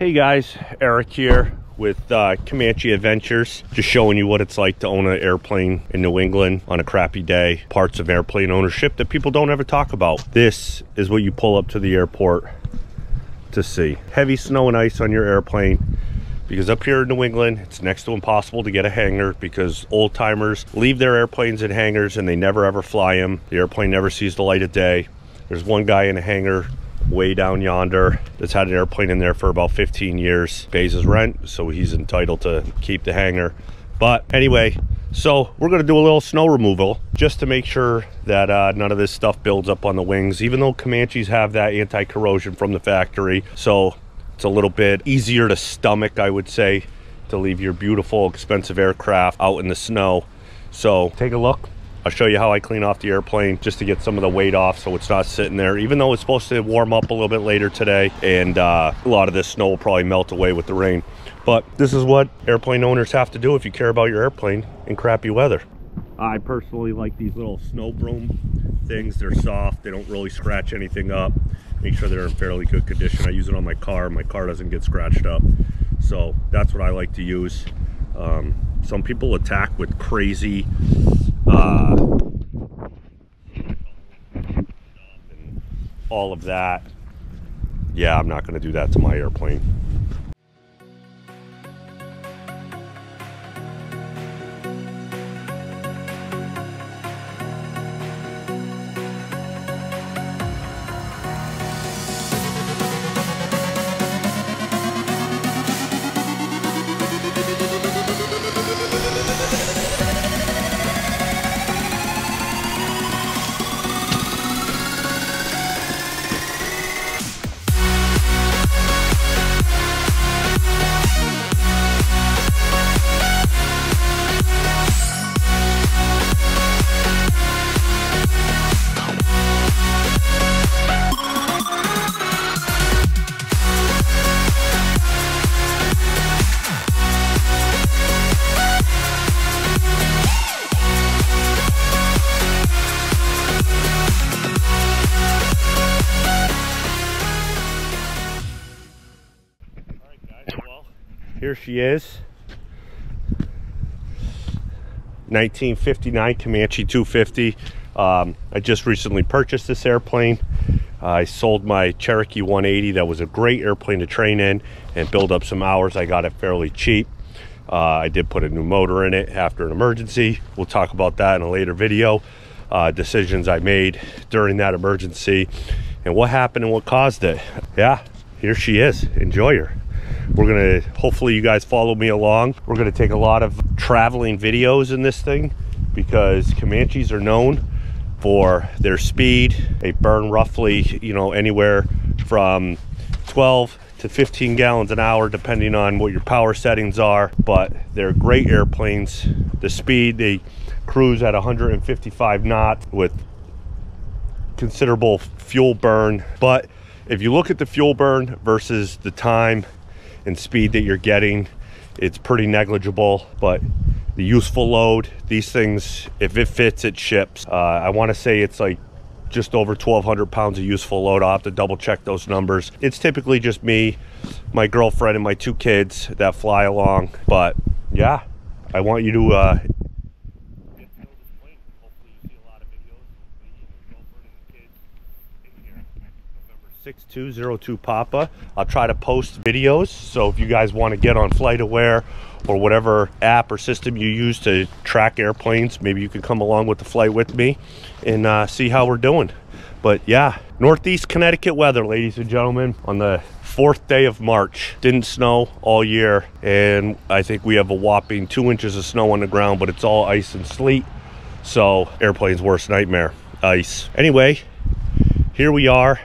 Hey guys, Eric here with Comanche Adventures, just showing you what it's like to own an airplane in New England on a crappy day, parts of airplane ownership that people don't ever talk about. This is what you pull up to the airport to see. Heavy snow and ice on your airplane, because up here in New England it's next to impossible to get a hangar because old timers leave their airplanes in hangars and they never ever fly them. The airplane never sees the light of day. There's one guy in a hangar way down yonder that's had an airplane in there for about 15 years, pays his rent, so he's entitled to keep the hangar. But anyway, so we're going to do a little snow removal just to make sure that none of this stuff builds up on the wings, even though Comanches have that anti-corrosion from the factory, so it's a little bit easier to stomach, I would say, to leave your beautiful expensive aircraft out in the snow. So take a look. I'll show you how I clean off the airplane just to get some of the weight off so it's not sitting there, even though it's supposed to warm up a little bit later today, and a lot of this snow will probably melt away with the rain. But this is what airplane owners have to do if you care about your airplane in crappy weather. I personally like these little snow broom things. They're soft, they don't really scratch anything up. Make sure they're in fairly good condition. I use it on my car doesn't get scratched up, so that's what I like to use. Some people attack with crazy and all of that. Yeah, I'm not going to do that to my airplane. Here she is, 1959 Comanche 250. I just recently purchased this airplane. I sold my Cherokee 180. That was a great airplane to train in and build up some hours. I got it fairly cheap. I did put a new motor in it after an emergency. We'll talk about that in a later video. Decisions I made during that emergency and what happened and what caused it. Yeah, here she is. Enjoy her. We're gonna, hopefully you guys follow me along. We're gonna take a lot of traveling videos in this thing because Comanches are known for their speed. They burn roughly, you know, anywhere from 12 to 15 gallons an hour depending on what your power settings are, but they're great airplanes. The speed, they cruise at 155 knots with considerable fuel burn. But if you look at the fuel burn versus the time and speed that you're getting, it's pretty negligible. But the useful load, these things, if it fits, it ships. I want to say it's like just over 1,200 pounds of useful load. I'll have to double check those numbers. It's typically just me, my girlfriend, and my 2 kids that fly along. But yeah, I want you to 6202 Papa. I'll try to post videos, so if you guys want to get on FlightAware or whatever app or system you use to track airplanes, maybe you can come along with the flight with me and see how we're doing. But yeah, Northeast Connecticut weather, ladies and gentlemen, on the 4th day of March. Didn't snow all year, and I think we have a whopping 2 inches of snow on the ground, but it's all ice and sleet, so airplane's worst nightmare, ice. Anyway, here we are.